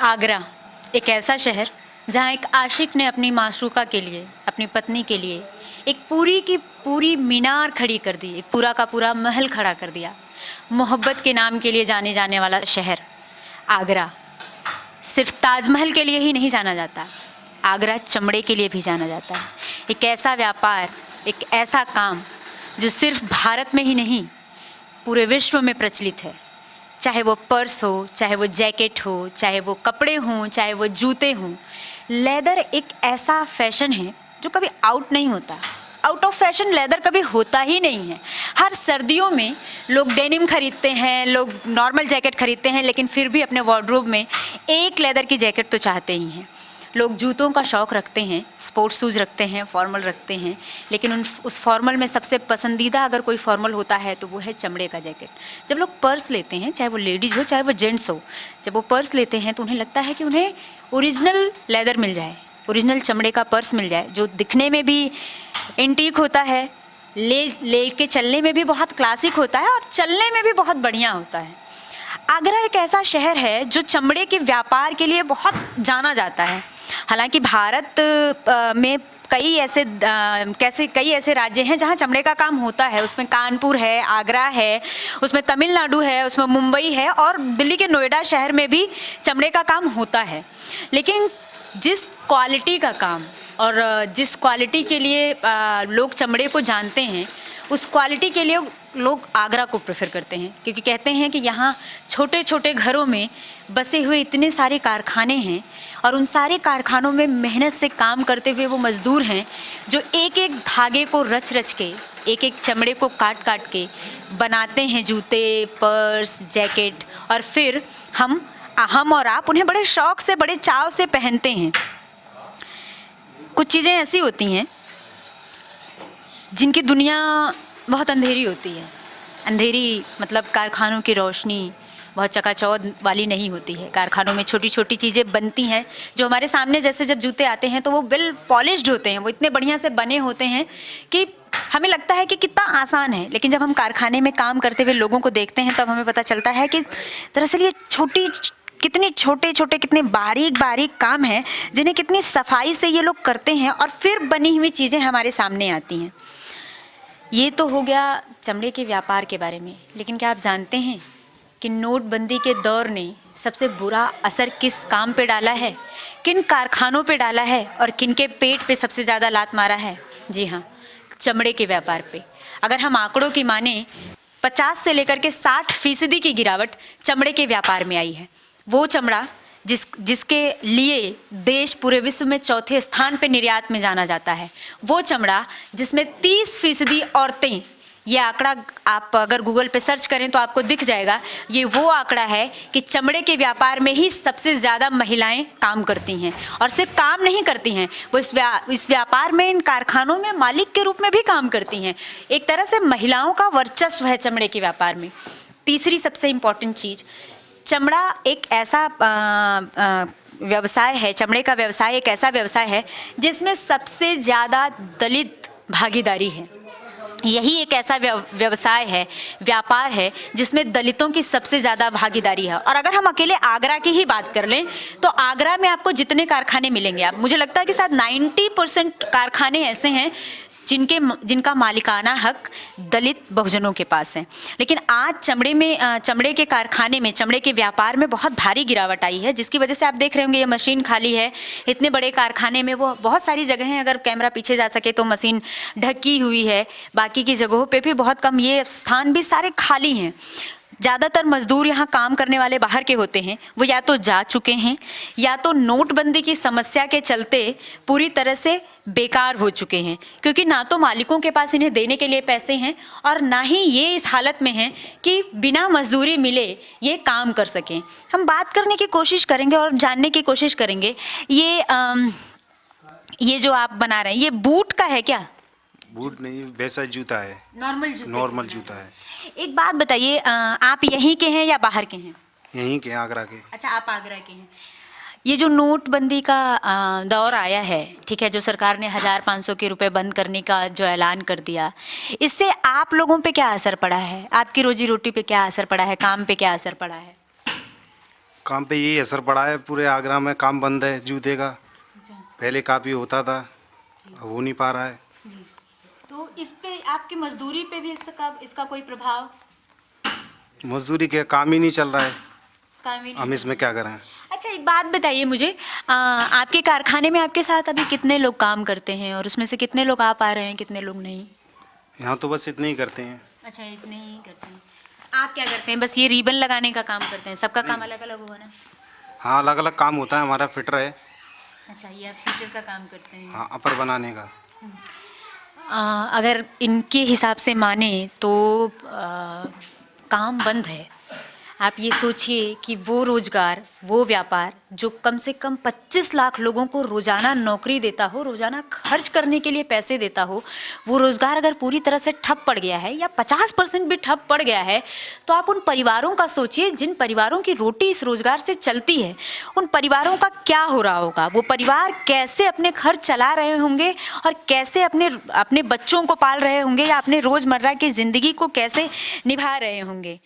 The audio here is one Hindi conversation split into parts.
आगरा एक ऐसा शहर जहाँ एक आशिक ने अपनी माशूका के लिए, अपनी पत्नी के लिए एक पूरी की पूरी मीनार खड़ी कर दी, एक पूरा का पूरा महल खड़ा कर दिया। मोहब्बत के नाम के लिए जाने जाने वाला शहर आगरा सिर्फ ताजमहल के लिए ही नहीं जाना जाता, आगरा चमड़े के लिए भी जाना जाता है। एक ऐसा व्यापार, एक ऐसा काम जो सिर्फ भारत में ही नहीं पूरे विश्व में प्रचलित है। चाहे वो पर्स हो, चाहे वो जैकेट हो, चाहे वो कपड़े हों, चाहे वो जूते हों, लेदर एक ऐसा फैशन है जो कभी आउट नहीं होता। आउट ऑफ फैशन लेदर कभी होता ही नहीं है। हर सर्दियों में लोग डेनिम खरीदते हैं, लोग नॉर्मल जैकेट खरीदते हैं, लेकिन फिर भी अपने वार्डरोब में एक लेदर की जैकेट तो चाहते ही हैं। लोग जूतों का शौक़ रखते हैं, स्पोर्ट्स शूज़ रखते हैं, फॉर्मल रखते हैं, लेकिन उस फॉर्मल में सबसे पसंदीदा अगर कोई फॉर्मल होता है तो वो है चमड़े का जैकेट। जब लोग पर्स लेते हैं, चाहे वो लेडीज़ हो चाहे वो जेंट्स हो, जब वो पर्स लेते हैं तो उन्हें लगता है कि उन्हें ओरिजिनल लेदर मिल जाए, ओरिजिनल चमड़े का पर्स मिल जाए, जो दिखने में भी एंटीक होता है, ले के चलने में भी बहुत क्लासिक होता है और चलने में भी बहुत बढ़िया होता है। आगरा एक ऐसा शहर है जो चमड़े के व्यापार के लिए बहुत जाना जाता है। हालांकि भारत में कई ऐसे राज्य हैं जहां चमड़े का काम होता है। उसमें कानपुर है, आगरा है, उसमें तमिलनाडु है, उसमें मुंबई है और दिल्ली के नोएडा शहर में भी चमड़े का काम होता है। लेकिन जिस क्वालिटी का काम और जिस क्वालिटी के लिए लोग चमड़े को जानते हैं, उस क्वालिटी के लिए लोग आगरा को प्रेफर करते हैं, क्योंकि कहते हैं कि यहाँ छोटे छोटे घरों में बसे हुए इतने सारे कारखाने हैं और उन सारे कारखानों में मेहनत से काम करते हुए वो मज़दूर हैं जो एक एक धागे को रच रच के, एक एक चमड़े को काट काट के बनाते हैं जूते, पर्स, जैकेट, और फिर हम और आप उन्हें बड़े शौक़ से, बड़े चाव से पहनते हैं। कुछ चीज़ें ऐसी होती हैं जिनकी दुनिया बहुत अंधेरी होती है। अंधेरी मतलब कारखानों की रोशनी बहुत चकाचौंध वाली नहीं होती है। कारखानों में छोटी छोटी चीज़ें बनती हैं जो हमारे सामने, जैसे जब जूते आते हैं तो वो वेल पॉलिश्ड होते हैं, वो इतने बढ़िया से बने होते हैं कि हमें लगता है कि कितना आसान है। लेकिन जब हम कारखाने में काम करते हुए लोगों को देखते हैं तब हमें पता चलता है कि दरअसल ये कितने छोटे छोटे, कितने बारीक बारीक काम हैं जिन्हें कितनी सफाई से ये लोग करते हैं और फिर बनी हुई चीज़ें हमारे सामने आती हैं। ये तो हो गया चमड़े के व्यापार के बारे में। लेकिन क्या आप जानते हैं कि नोटबंदी के दौर ने सबसे बुरा असर किस काम पे डाला है, किन कारखानों पे डाला है और किन के पेट पे सबसे ज़्यादा लात मारा है? जी हाँ, चमड़े के व्यापार पे। अगर हम आंकड़ों की माने 50 से लेकर के 60% की गिरावट चमड़े के व्यापार में आई है। वो चमड़ा जिसके लिए देश पूरे विश्व में चौथे स्थान पे निर्यात में जाना जाता है, वो चमड़ा जिसमें 30% औरतें, ये आंकड़ा आप अगर गूगल पे सर्च करें तो आपको दिख जाएगा, ये वो आंकड़ा है कि चमड़े के व्यापार में ही सबसे ज़्यादा महिलाएं काम करती हैं। और सिर्फ काम नहीं करती हैं, वो इस व्यापार में, इन कारखानों में मालिक के रूप में भी काम करती हैं। एक तरह से महिलाओं का वर्चस्व है चमड़े के व्यापार में। तीसरी सबसे इम्पॉर्टेंट चीज़, चमड़ा एक ऐसा व्यवसाय है, चमड़े का व्यवसाय एक ऐसा व्यवसाय है जिसमें सबसे ज़्यादा दलित भागीदारी है। यही एक ऐसा व्यवसाय है, व्यापार है जिसमें दलितों की सबसे ज़्यादा भागीदारी है। और अगर हम अकेले आगरा की ही बात कर लें तो आगरा में आपको जितने कारखाने मिलेंगे, आप, मुझे लगता है कि शायद 90% कारखाने ऐसे हैं जिनका मालिकाना हक दलित बहुजनों के पास है। लेकिन आज चमड़े के कारखाने में, चमड़े के व्यापार में बहुत भारी गिरावट आई है, जिसकी वजह से आप देख रहे होंगे ये मशीन खाली है। इतने बड़े कारखाने में वो बहुत सारी जगह हैं, अगर कैमरा पीछे जा सके तो मशीन ढकी हुई है, बाकी की जगहों पे भी बहुत कम, ये स्थान भी सारे खाली हैं। ज़्यादातर मजदूर यहाँ काम करने वाले बाहर के होते हैं, वो या तो जा चुके हैं या तो नोटबंदी की समस्या के चलते पूरी तरह से बेकार हो चुके हैं, क्योंकि ना तो मालिकों के पास इन्हें देने के लिए पैसे हैं और ना ही ये इस हालत में हैं कि बिना मजदूरी मिले ये काम कर सकें। हम बात करने की कोशिश करेंगे और जानने की कोशिश करेंगे, ये जो आप बना रहे हैं ये बूट का है क्या? बूट नहीं, वैसा जूता है, नॉर्मल जूता है। एक बात बताइए, आप यहीं के हैं या बाहर के हैं? यहीं के, आगरा के। अच्छा, आप आगरा के हैं। ये जो नोटबंदी का दौर आया है, ठीक है, जो सरकार ने 1500 के रुपए बंद करने का जो ऐलान कर दिया, इससे आप लोगों पे क्या असर पड़ा है? आपकी रोजी रोटी पे क्या असर पड़ा है? काम पे क्या असर पड़ा है? काम पे यही असर पड़ा है, पूरे आगरा में काम बंद है जूते का। पहले काफ़ी होता था, अब हो नहीं पा रहा है। जी। तो इस पे आपकी मजदूरी पे भी इसका कोई प्रभाव? मजदूरी के काम ही नहीं चल रहा है, काम ही नहीं हम इसमें क्या करें। अच्छा, एक बात बताइए मुझे, आपके कारखाने में आपके साथ अभी कितने लोग काम करते हैं और उसमें से कितने लोग आ पा रहे हैं, कितने लोग नहीं? यहाँ तो बस इतने ही करते हैं। अच्छा, इतने ही करते हैं। आप क्या करते हैं? बस ये रिबन लगाने का काम करते हैं? सबका काम अलग अलग होगा ना? हाँ, अलग अलग काम होता है, हमारा फिटर है। अच्छा, ये आप फिटर का काम करते हैं। हाँ, अपर बनाने का। अगर इनके हिसाब से माने तो काम बंद है। आप ये सोचिए कि वो रोज़गार, वो व्यापार जो कम से कम 25 लाख लोगों को रोज़ाना नौकरी देता हो, रोज़ाना खर्च करने के लिए पैसे देता हो, वो रोज़गार अगर पूरी तरह से ठप पड़ गया है या 50% भी ठप पड़ गया है, तो आप उन परिवारों का सोचिए जिन परिवारों की रोटी इस रोज़गार से चलती है। उन परिवारों का क्या हो रहा होगा? वो परिवार कैसे अपने खर्च चला रहे होंगे और कैसे अपने बच्चों को पाल रहे होंगे या अपने रोज़मर्रा की ज़िंदगी को कैसे निभा रहे होंगे।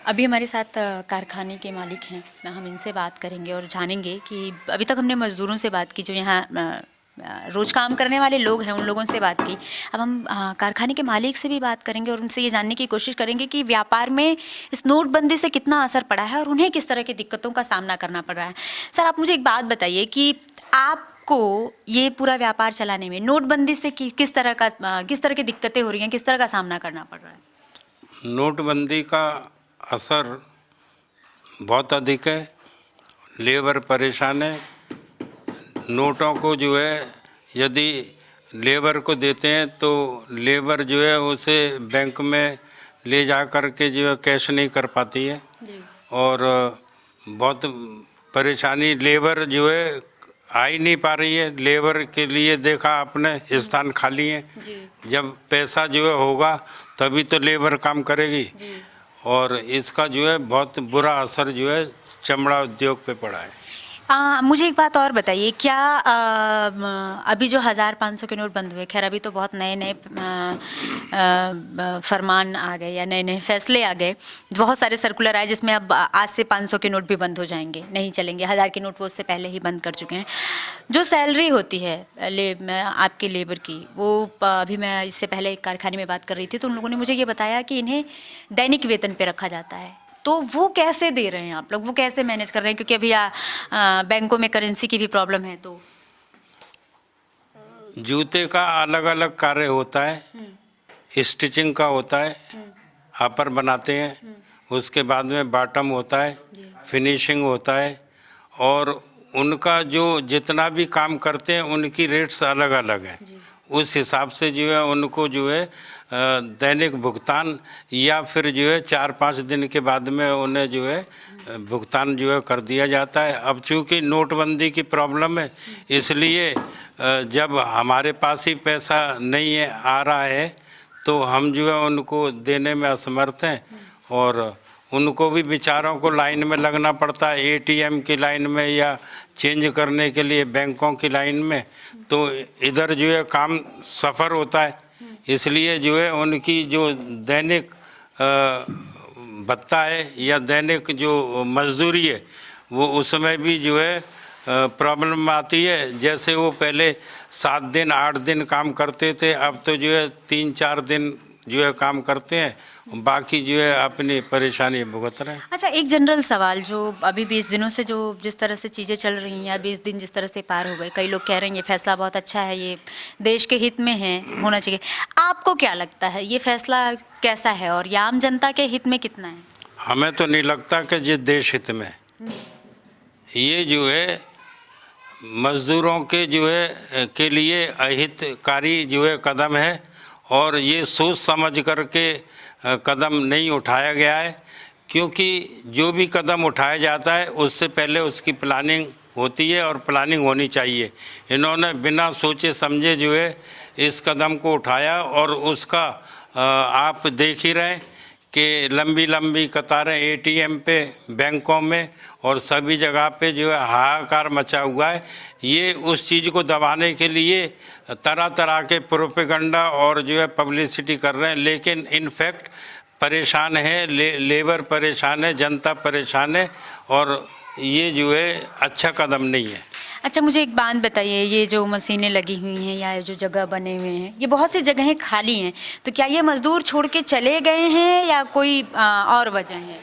अभी हमारे साथ कारखाने के मालिक हैं, हम इनसे बात करेंगे और जानेंगे कि अभी तक हमने मज़दूरों से बात की जो यहाँ रोज़ काम करने वाले लोग हैं, उन लोगों से बात की। अब हम कारखाने के मालिक से भी बात करेंगे और उनसे ये जानने की कोशिश करेंगे कि व्यापार में इस नोटबंदी से कितना असर पड़ा है और उन्हें किस तरह की दिक्कतों का सामना करना पड़ रहा है। सर, आप मुझे एक बात बताइए कि आपको ये पूरा व्यापार चलाने में नोटबंदी से किस तरह की दिक्कतें हो रही हैं, किस तरह का सामना करना पड़ रहा है? नोटबंदी का असर बहुत अधिक है। लेबर परेशान है। नोटों को जो है यदि लेबर को देते हैं तो लेबर जो है उसे बैंक में ले जा कर के जो है कैश नहीं कर पाती है और बहुत परेशानी, लेबर जो है आ ही नहीं पा रही है। लेबर के लिए देखा आपने स्थान खाली है। जब पैसा जो है होगा तभी तो लेबर काम करेगी और इसका जो है बहुत बुरा असर जो है चमड़ा उद्योग पे पड़ा है। मुझे एक बात और बताइए, क्या अभी जो 1500 के नोट बंद हुए, खैर अभी तो बहुत नए नए फरमान आ गए या नए नए फैसले आ गए, बहुत सारे सर्कुलर आए जिसमें अब आज से 500 के नोट भी बंद हो जाएंगे, नहीं चलेंगे। 1000 के नोट वो उससे पहले ही बंद कर चुके हैं। जो सैलरी होती है आपके लेबर की, वो अभी मैं इससे पहले एक कारखाने में बात कर रही थी तो उन लोगों ने मुझे ये बताया कि इन्हें दैनिक वेतन पे रखा जाता है। तो वो कैसे दे रहे हैं आप लोग, वो कैसे मैनेज कर रहे हैं? क्योंकि अभी बैंकों में करेंसी की भी प्रॉब्लम है। तो जूते का अलग अलग कार्य होता है, स्टिचिंग का होता है, अपर बनाते हैं, उसके बाद में बॉटम होता है, फिनिशिंग होता है और उनका जो जितना भी काम करते हैं उनकी रेट्स अलग अलग हैं। उस हिसाब से जो है उनको जो है दैनिक भुगतान या फिर जो है 4-5 दिन के बाद में उन्हें जो है भुगतान जो है कर दिया जाता है। अब चूँकि नोटबंदी की प्रॉब्लम है इसलिए जब हमारे पास ही पैसा नहीं है, आ रहा है, तो हम जो है उनको देने में असमर्थ हैं और उनको भी बेचारों को लाइन में लगना पड़ता है, एटीएम की लाइन में या चेंज करने के लिए बैंकों की लाइन में। तो इधर जो है काम सफ़र होता है, इसलिए जो है उनकी जो दैनिक भत्ता है या दैनिक जो मजदूरी है वो उसमें भी जो है प्रॉब्लम आती है। जैसे वो पहले 7 दिन 8 दिन काम करते थे, अब तो जो है 3-4 दिन जो है काम करते हैं, बाकी जो है अपनी परेशानी भुगत रहे हैं। अच्छा, एक जनरल सवाल, जो अभी 20 दिनों से जो जिस तरह से चीज़ें चल रही हैं या 20 दिन जिस तरह से पार हो गए, कई लोग कह रहे हैं ये फैसला बहुत अच्छा है, ये देश के हित में है, होना चाहिए। आपको क्या लगता है ये फैसला कैसा है और ये आम जनता के हित में कितना है? हमें तो नहीं लगता कि ये देश हित में, ये जो है मज़दूरों के जो है के लिए अहितकारी जो है कदम है और ये सोच समझ करके कदम नहीं उठाया गया है, क्योंकि जो भी कदम उठाया जाता है उससे पहले उसकी प्लानिंग होती है और प्लानिंग होनी चाहिए। इन्होंने बिना सोचे समझे जो है इस कदम को उठाया और उसका आप देख ही रहे हैं कि लंबी लंबी कतारें एटीएम पे, बैंकों में और सभी जगह पे जो है हाहाकार मचा हुआ है। ये उस चीज़ को दबाने के लिए तरह तरह के प्रोपेगेंडा और जो है पब्लिसिटी कर रहे हैं, लेकिन इनफैक्ट परेशान है, लेबर परेशान है, जनता परेशान है और ये जो है अच्छा कदम नहीं है। अच्छा, मुझे एक बात बताइए, ये जो मशीनें लगी हुई हैं या ये जो जगह बने हुए हैं, ये बहुत सी जगहें खाली हैं, तो क्या ये मजदूर छोड़ के चले गए हैं या कोई और वजह है?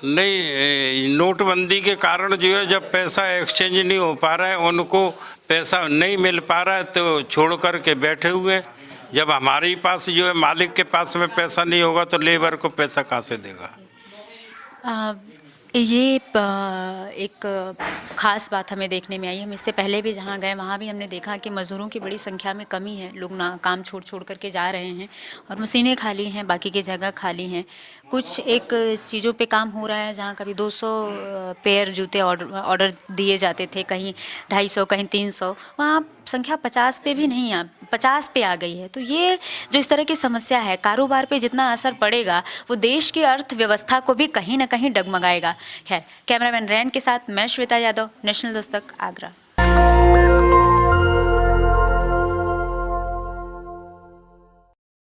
नहीं, नोटबंदी के कारण जो है जब पैसा एक्सचेंज नहीं हो पा रहा है, उनको पैसा नहीं मिल पा रहा है तो छोड़ कर के बैठे हुए हैं। जब हमारे पास जो है मालिक के पास में पैसा नहीं होगा तो लेबर को पैसा कहाँ से देगा? ये एक ख़ास बात हमें देखने में आई। हम इससे पहले भी जहाँ गए वहाँ भी हमने देखा कि मज़दूरों की बड़ी संख्या में कमी है, लोग ना काम छोड़ छोड़ करके जा रहे हैं और मशीनें खाली हैं, बाकी की जगह खाली हैं। कुछ एक चीज़ों पे काम हो रहा है जहाँ कभी 200 पेयर जूते ऑर्डर दिए जाते थे, कहीं 250, कहीं 300, वहाँ संख्या 50 पे भी नहीं, 50 पे आ गई है। तो ये जो इस तरह की समस्या है, कारोबार पे जितना असर पड़ेगा वो देश की अर्थव्यवस्था को भी कहीं ना कहीं डगमगाएगा। खैर, कैमरामैन रैन के साथ मैं श्वेता यादव, नेशनल दस्तक, आगरा।